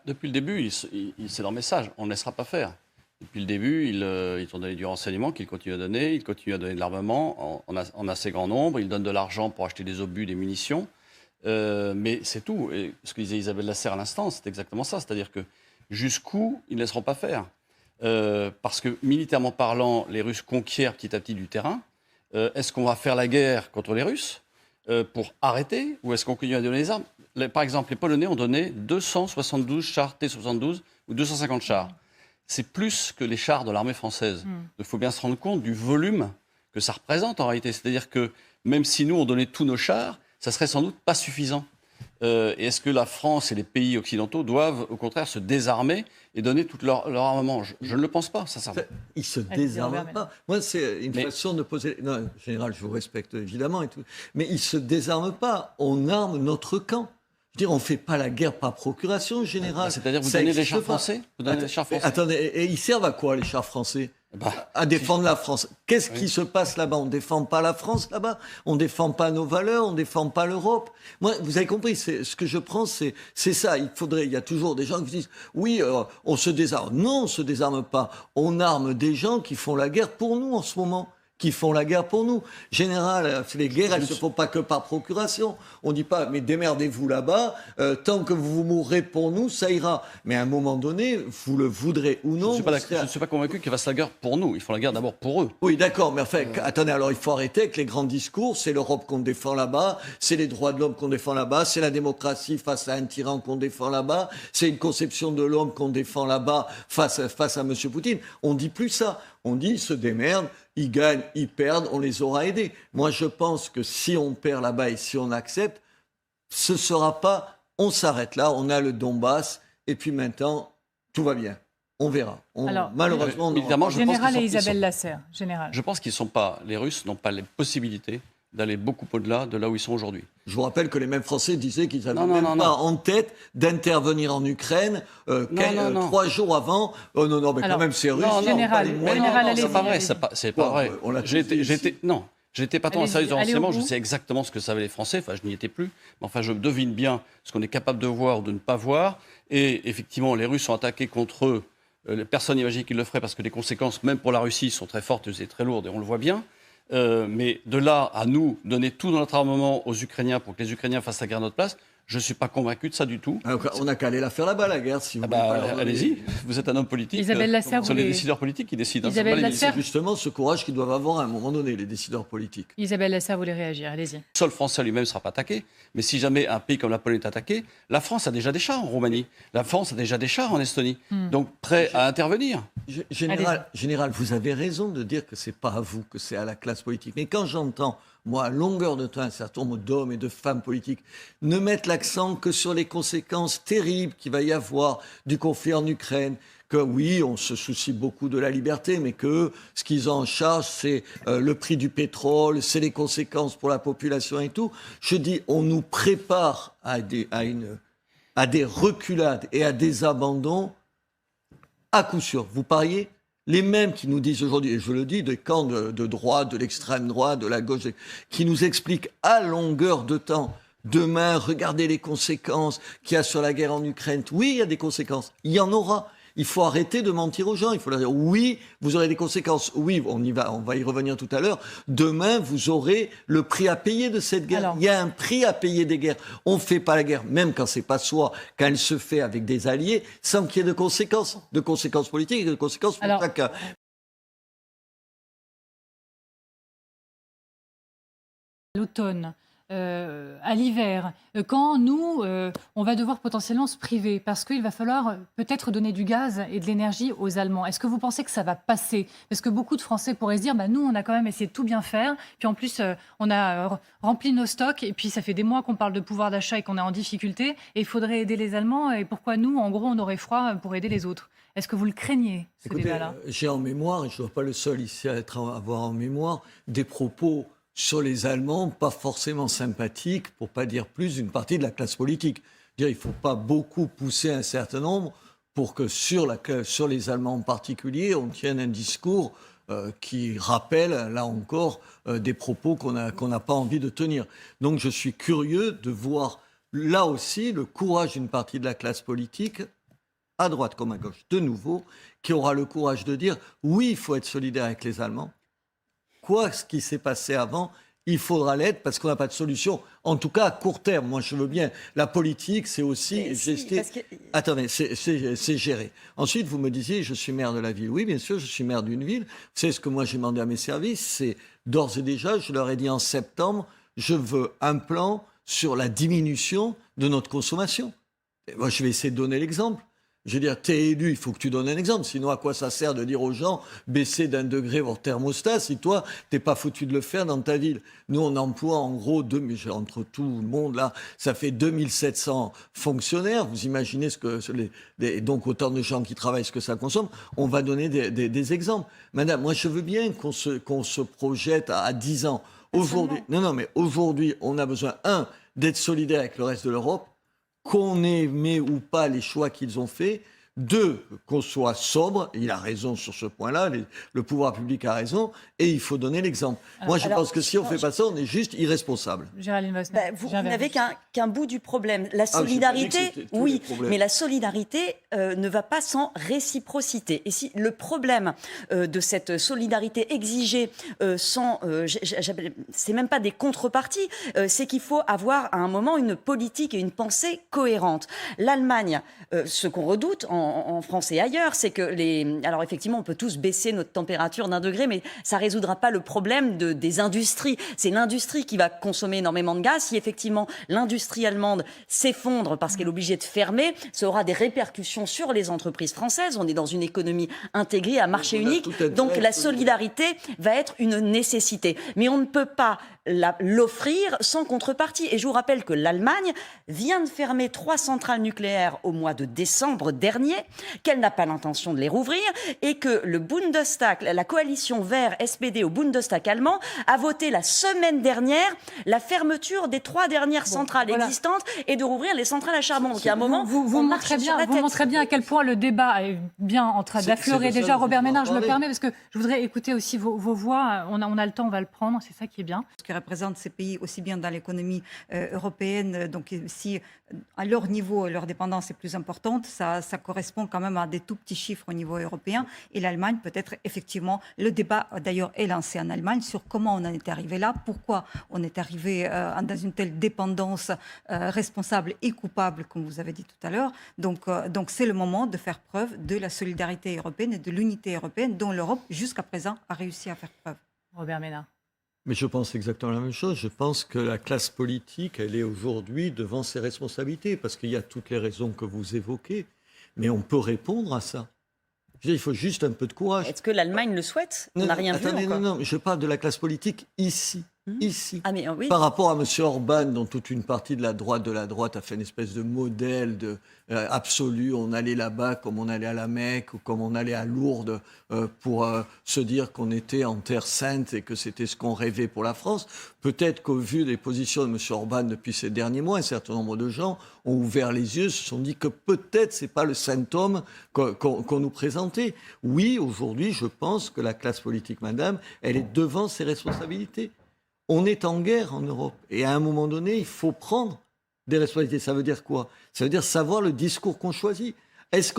Depuis le début, c'est leur message. On ne laissera pas faire. Depuis le début, ils ont donné du renseignement qu'ils continuent à donner. Ils continuent à donner de l'armement en assez grand nombre. Ils donnent de l'argent pour acheter des obus, des munitions. Mais c'est tout. Et ce que disait Isabelle Lasserre à l'instant, c'est exactement ça. C'est-à-dire que jusqu'où ils ne laisseront pas faire. Parce que militairement parlant, les Russes conquièrent petit à petit du terrain. Est-ce qu'on va faire la guerre contre les Russes pour arrêter, ou est-ce qu'on continue à donner les armes? Par exemple, les Polonais ont donné 272 chars T-72 ou 250 chars. C'est plus que les chars de l'armée française. Il faut bien se rendre compte du volume que ça représente en réalité. C'est-à-dire que même si nous, on donnait tous nos chars, ça serait sans doute pas suffisant. Et est-ce que la France et les pays occidentaux doivent, au contraire, se désarmer et donner tout leur armement? Je ne le pense pas, sincèrement. Ils ne se désarment pas. Moi, c'est une façon de poser... Non, général, je vous respecte évidemment, et tout. Mais ils ne se désarment pas. On arme notre camp. Je veux dire, on ne fait pas la guerre par procuration, général. C'est-à-dire vous donnez des chars français? Vous donnez des chars français? Attendez, et ils servent à quoi, les chars français? À défendre la France. Qu'est-ce qui se passe là-bas? On ne défend pas la France là-bas, on ne défend pas nos valeurs, on ne défend pas l'Europe. Moi, vous avez compris, ce que je prends, c'est ça. Il y a toujours des gens qui disent, oui, on se désarme. Non, on ne se désarme pas. On arme des gens qui font la guerre pour nous en ce moment. Qui font la guerre pour nous. Général, les guerres, elles ne se font pas que par procuration. On ne dit pas, mais démerdez-vous là-bas, tant que vous mourrez pour nous, ça ira. Mais à un moment donné, vous le voudrez ou non... Je ne suis pas convaincu qu'ils fassent la guerre pour nous. Ils font la guerre d'abord pour eux. Oui, d'accord, mais enfin, attendez, alors il faut arrêter avec les grands discours. C'est l'Europe qu'on défend là-bas, c'est les droits de l'homme qu'on défend là-bas, c'est la démocratie face à un tyran qu'on défend là-bas, c'est une conception de l'homme qu'on défend là-bas face à M. Poutine. On ne dit plus ça. On dit, ils se démerdent, ils gagnent, ils perdent, on les aura aidés. Moi, je pense que si on perd là-bas et si on accepte, ce ne sera pas, on s'arrête là, on a le Donbass, et puis maintenant, tout va bien. On verra. Malheureusement, évidemment, Général et Isabelle Lasserre, général. Je pense qu'ils sont pas, les Russes n'ont pas les possibilités d'aller beaucoup au-delà de là où ils sont aujourd'hui. Je vous rappelle que les mêmes Français disaient qu'ils n'avaient pas en tête d'intervenir en Ukraine 3 jours avant. Oh non, mais quand même, c'est russe. Général, c'est pas vrai. C'est pas vrai. J'étais patron d'un service de renseignement, je sais exactement ce que savaient les Français, enfin je n'y étais plus, mais enfin je devine bien ce qu'on est capable de voir ou de ne pas voir. Et effectivement, les Russes ont attaqué contre eux. Personne n'imaginait qu'ils le feraient parce que les conséquences, même pour la Russie, sont très fortes et très lourdes, et on le voit bien. Mais de là à nous donner tout notre armement aux Ukrainiens pour que les Ukrainiens fassent la guerre à notre place, je ne suis pas convaincu de ça du tout. On n'a qu'à aller la faire là-bas, la guerre, si vous voulez. Allez-y, vous êtes un homme politique. Isabelle Lasserre, ce sont les décideurs politiques qui décident. C'est justement ce courage qu'ils doivent avoir à un moment donné, les décideurs politiques. Isabelle Lasserre voulait réagir, allez-y. Le sol français lui-même ne sera pas attaqué, mais si jamais un pays comme la Pologne est attaqué, la France a déjà des chars en Roumanie, la France a déjà des chars en Estonie, donc prêt à intervenir. Général, vous avez raison de dire que ce n'est pas à vous, que c'est à la classe politique. Mais quand j'entends, moi, à longueur de temps, un certain nombre d'hommes et de femmes politiques ne mettre l'accent que sur les conséquences terribles qu'il va y avoir du conflit en Ukraine, que oui, on se soucie beaucoup de la liberté, mais que ce qu'ils ont en charge, c'est le prix du pétrole, c'est les conséquences pour la population et tout. Je dis, on nous prépare à des reculades et à des abandons à coup sûr. Vous pariez? Les mêmes qui nous disent aujourd'hui, et je le dis, des camps de droite, de l'extrême droite, de la gauche, qui nous expliquent à longueur de temps, demain, regardez les conséquences qu'il y a sur la guerre en Ukraine. Oui, il y a des conséquences. Il y en aura. Il faut arrêter de mentir aux gens. Il faut leur dire, oui, vous aurez des conséquences. Oui, on va y revenir tout à l'heure. Demain, vous aurez le prix à payer de cette guerre. Il y a un prix à payer des guerres. On ne fait pas la guerre, même quand c'est pas soi, quand elle se fait avec des alliés, sans qu'il y ait de conséquences politiques et de conséquences pour chacun. L'automne, à l'hiver, quand nous, on va devoir potentiellement se priver parce qu'il va falloir peut-être donner du gaz et de l'énergie aux Allemands. Est-ce que vous pensez que ça va passer? Parce que beaucoup de Français pourraient se dire, nous, on a quand même essayé de tout bien faire, puis en plus, on a rempli nos stocks, et puis ça fait des mois qu'on parle de pouvoir d'achat et qu'on est en difficulté, et il faudrait aider les Allemands, et pourquoi nous, en gros, on aurait froid pour aider les autres? Est-ce que vous le craignez, ce débat-là? J'ai en mémoire, et je ne dois pas le seul ici à avoir en mémoire, des propos sur les Allemands, pas forcément sympathiques, pour pas dire plus, d'une partie de la classe politique. Il ne faut pas beaucoup pousser un certain nombre pour que sur les Allemands en particulier, on tienne un discours qui rappelle, là encore, des propos qu'on n'a pas envie de tenir. Donc je suis curieux de voir là aussi le courage d'une partie de la classe politique, à droite comme à gauche, de nouveau, qui aura le courage de dire oui, il faut être solidaire avec les Allemands. Quoi ce qui s'est passé avant, il faudra l'être parce qu'on n'a pas de solution. En tout cas, à court terme, moi je veux bien. La politique, c'est aussi gester. Attendez, c'est gérer. Ensuite, vous me disiez, je suis maire de la ville. Oui, bien sûr, je suis maire d'une ville. Vous savez ce que moi j'ai demandé à mes services, c'est d'ores et déjà, je leur ai dit en septembre, je veux un plan sur la diminution de notre consommation. Et moi, je vais essayer de donner l'exemple. Je veux dire, t'es élu, il faut que tu donnes un exemple. Sinon, à quoi ça sert de dire aux gens, baissez d'1 degré votre thermostat si toi, t'es pas foutu de le faire dans ta ville. Nous, on emploie en gros, entre tout le monde là, ça fait 2700 fonctionnaires. Vous imaginez ce que, donc autant de gens qui travaillent, ce que ça consomme. On va donner des exemples. Madame, moi, je veux bien qu'on se projette à 10 ans. Aujourd'hui, mais aujourd'hui, on a besoin, d'être solidaire avec le reste de l'Europe, qu'on aimait ou pas les choix qu'ils ont faits. 2, qu'on soit sobre, il a raison sur ce point-là, le pouvoir public a raison, et il faut donner l'exemple. Moi, je pense que si on ne fait pas ça, on est juste irresponsable. Géraldine Mosner. Vous n'avez qu'un bout du problème. La solidarité, oui, mais la solidarité ne va pas sans réciprocité. Et si le problème de cette solidarité exigée sans... c'est même pas des contreparties, c'est qu'il faut avoir à un moment une politique et une pensée cohérente. L'Allemagne, ce qu'on redoute en France et ailleurs, c'est que alors effectivement, on peut tous baisser notre température d'1 degré, mais ça résoudra pas le problème des industries. C'est l'industrie qui va consommer énormément de gaz. Si effectivement l'industrie allemande s'effondre parce qu'elle est obligée de fermer, ça aura des répercussions sur les entreprises françaises. On est dans une économie intégrée à marché unique, donc la solidarité va être une nécessité. Mais on ne peut pas l'offrir sans contrepartie. Et je vous rappelle que l'Allemagne vient de fermer 3 centrales nucléaires au mois de décembre dernier, qu'elle n'a pas l'intention de les rouvrir et que le Bundestag, la coalition Vert-SPD au Bundestag allemand, a voté la semaine dernière la fermeture des 3 dernières centrales existantes et de rouvrir les centrales à charbon. Donc il y a un moment, vous montrez bien à quel point le débat est bien en train d'affleurer. Déjà, Robert Ménard, je me permets parce que je voudrais écouter aussi vos voix. On a le temps, on va le prendre, c'est ça qui est bien. Ce que représentent ces pays, aussi bien dans l'économie européenne, donc si à leur niveau, leur dépendance est plus importante, ça correspond quand même à des tout petits chiffres au niveau européen. Et l'Allemagne, peut-être, effectivement, le débat d'ailleurs est lancé en Allemagne sur comment on en est arrivé là, pourquoi on est arrivé dans une telle dépendance responsable et coupable, comme vous avez dit tout à l'heure. Donc c'est le moment de faire preuve de la solidarité européenne et de l'unité européenne dont l'Europe, jusqu'à présent, a réussi à faire preuve. Robert Ménard. Mais je pense exactement la même chose. Je pense que la classe politique, elle est aujourd'hui devant ses responsabilités, parce qu'il y a toutes les raisons que vous évoquez, mais on peut répondre à ça. Je veux dire, il faut juste un peu de courage. Est-ce que l'Allemagne le souhaite ? On n'a rien vu encore. Non, je parle de la classe politique ici. Ici. Ah, mais, oui. Par rapport à M. Orban, dont toute une partie de la droite a fait une espèce de modèle absolu. On allait là-bas comme on allait à la Mecque ou comme on allait à Lourdes pour se dire qu'on était en terre sainte et que c'était ce qu'on rêvait pour la France. Peut-être qu'au vu des positions de M. Orban depuis ces derniers mois, un certain nombre de gens ont ouvert les yeux, se sont dit que peut-être c'est pas le saint homme qu'on nous présentait. Oui, aujourd'hui, je pense que la classe politique, madame, elle est devant ses responsabilités. On est en guerre en Europe. Et à un moment donné, il faut prendre des responsabilités. Ça veut dire quoi ? Ça veut dire savoir le discours qu'on choisit. Est-ce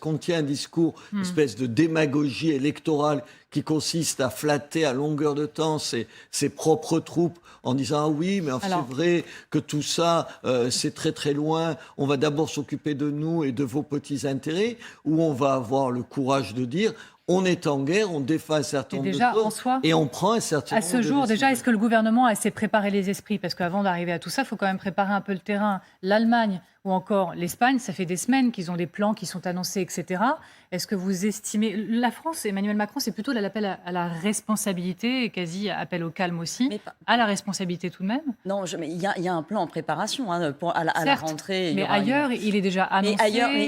qu'on tient un discours, une espèce de démagogie électorale qui consiste à flatter à longueur de temps ses propres troupes en disant « Ah oui, mais c'est vrai que tout ça, c'est très très loin. On va d'abord s'occuper de nous et de vos petits intérêts. » Ou on va avoir le courage de dire « On est en guerre, on défend un certain nombre de choses et on prend un certain nombre de décisions. À ce jour, déjà, est-ce que le gouvernement a assez préparé les esprits ? Parce qu'avant d'arriver à tout ça, il faut quand même préparer un peu le terrain. L'Allemagne ou encore l'Espagne, ça fait des semaines qu'ils ont des plans qui sont annoncés, etc. Est-ce que vous estimez... La France, Emmanuel Macron, c'est plutôt l'appel à la responsabilité, et quasi appel au calme aussi, à la responsabilité tout de même. Non, mais il y a un plan en préparation à la rentrée. Mais ailleurs, il est déjà annoncé.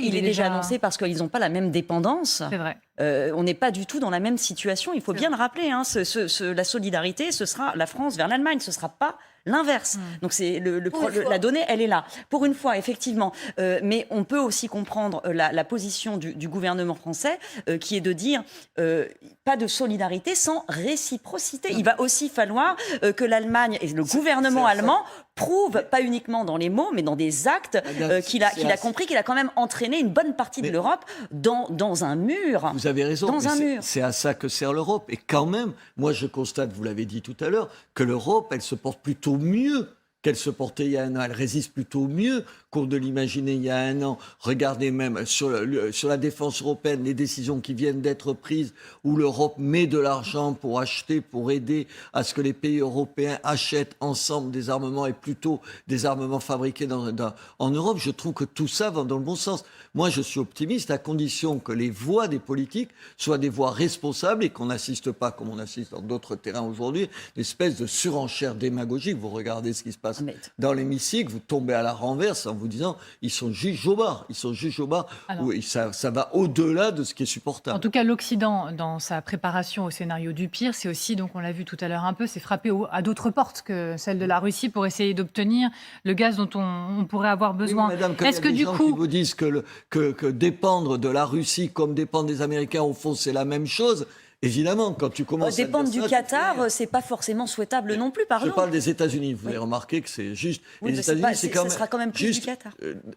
Il est déjà annoncé parce qu'ils n'ont pas la même dépendance. C'est vrai. On n'est pas du tout dans la même situation. Il faut bien le rappeler. La solidarité, ce sera la France vers l'Allemagne. Ce ne sera pas l'inverse. Donc c'est la donnée, elle est là. Pour une fois, effectivement. Mais on peut aussi comprendre la position du gouvernement français, qui est de dire pas de solidarité sans réciprocité. Il va aussi falloir que l'Allemagne et le gouvernement allemand prouvent, pas uniquement dans les mots, mais dans des actes, qu'il a compris qu'il a quand même entraîné une bonne partie de l'Europe dans un mur. Vous avez raison. Dans un mur. C'est à ça que sert l'Europe. Et quand même, moi je constate, vous l'avez dit tout à l'heure, que l'Europe, elle se porte plutôt mieux qu'elle se portait il y a un an. Elle résiste plutôt mieux qu'on ne l'imaginait il y a un an. Regardez même sur la défense européenne, les décisions qui viennent d'être prises, où l'Europe met de l'argent pour acheter, pour aider à ce que les pays européens achètent ensemble des armements et plutôt des armements fabriqués en Europe. Je trouve que tout ça va dans le bon sens. Moi, je suis optimiste à condition que les voix des politiques soient des voix responsables et qu'on n'assiste pas, comme on assiste dans d'autres terrains aujourd'hui, une espèce de surenchère démagogique. Vous regardez ce qui se passe dans l'hémicycle, vous tombez à la renverse en vous disant ils sont juges-jobards. Ils sont juges-jobards. Oui, ça va au-delà de ce qui est supportable. En tout cas, l'Occident, dans sa préparation au scénario du pire, c'est aussi, donc on l'a vu tout à l'heure un peu, c'est frapper à d'autres portes que celle de la Russie pour essayer d'obtenir le gaz dont on pourrait avoir besoin. Oui, madame, est-ce que du coup, qui vous disent que dépendre de la Russie comme dépendre des Américains, au fond, c'est la même chose. Évidemment, quand tu commences à dépendre du Qatar, c'est pas forcément souhaitable non plus, par exemple. Je parle des États-Unis. Vous avez remarqué que c'est juste. Oui, les États-Unis, ce sera quand même plus juste, du Qatar.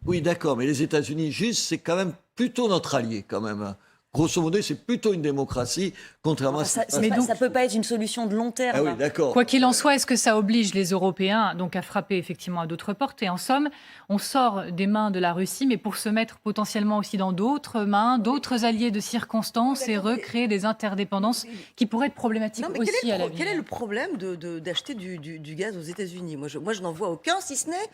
Oui, d'accord, mais les États-Unis, juste, c'est quand même plutôt notre allié, quand même. Grosso modo, c'est plutôt une démocratie, contrairement à ça. Ça ne peut pas être une solution de long terme. Ah oui, d'accord. Quoi qu'il en soit, est-ce que ça oblige les Européens donc à frapper effectivement à d'autres portes? Et en somme, on sort des mains de la Russie, mais pour se mettre potentiellement aussi dans d'autres mains, d'autres alliés de circonstances et recréer des interdépendances qui pourraient être problématiques aussi à l'avenir. Quel est le problème d'acheter du gaz aux États-Unis? Moi, je n'en vois aucun, si ce n'est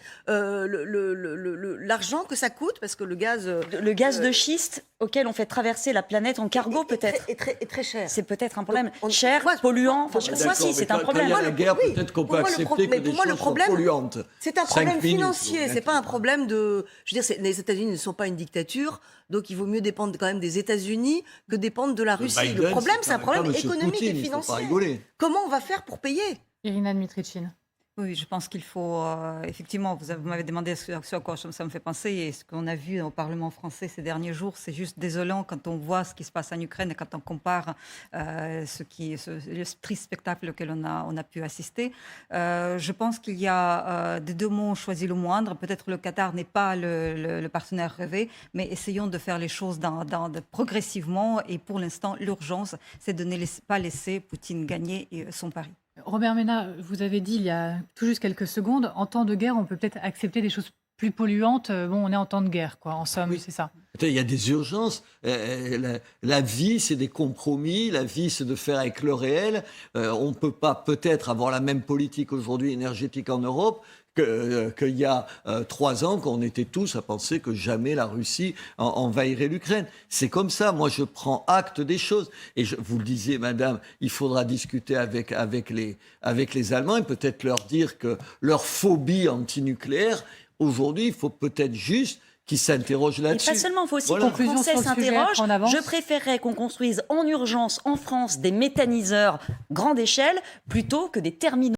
l'argent que ça coûte, parce que le gaz... Le gaz de schiste auquel on fait traverser la planète en cargo, peut-être. Et très cher. C'est peut-être un problème. Cher, polluant. Enfin, si, c'est un problème. Quand il y a la guerre, peut-être qu'on peut accepter que des choses soient polluantes. C'est un problème financier. C'est pas un problème de... Je veux dire, les États-Unis ne sont pas une dictature, donc il vaut mieux dépendre quand même des États-Unis que dépendre de la Russie. Le problème, c'est un problème économique et financier. Comment on va faire pour payer? Irina Dmitrichine. Oui, je pense qu'il faut, effectivement, vous m'avez demandé ce à quoi ça me fait penser, et ce qu'on a vu au Parlement français ces derniers jours, c'est juste désolant quand on voit ce qui se passe en Ukraine et quand on compare le triste spectacle auquel on a pu assister. Je pense qu'il y a des deux mots choisis le moindre. Peut-être le Qatar n'est pas le partenaire rêvé, mais essayons de faire les choses progressivement, et pour l'instant, l'urgence, c'est de ne pas laisser Poutine gagner son pari. Robert Ménard, vous avez dit il y a tout juste quelques secondes, en temps de guerre, on peut peut-être accepter des choses plus polluantes. Bon, on est en temps de guerre, quoi, en somme, c'est ça. Il y a des urgences. La vie, c'est des compromis. La vie, c'est de faire avec le réel. On ne peut pas peut-être avoir la même politique aujourd'hui énergétique en Europe qu'il y a 3 ans, quand on était tous à penser que jamais la Russie envahirait l'Ukraine. C'est comme ça. Moi, je prends acte des choses. Et vous le disiez, madame, il faudra discuter avec les Allemands et peut-être leur dire que leur phobie antinucléaire, aujourd'hui, il faut peut-être juste qu'ils s'interrogent là-dessus. Et pas seulement, il faut aussi que les Français s'interrogent. Je préférerais qu'on construise en urgence en France des méthaniseurs grande échelle plutôt que des terminaux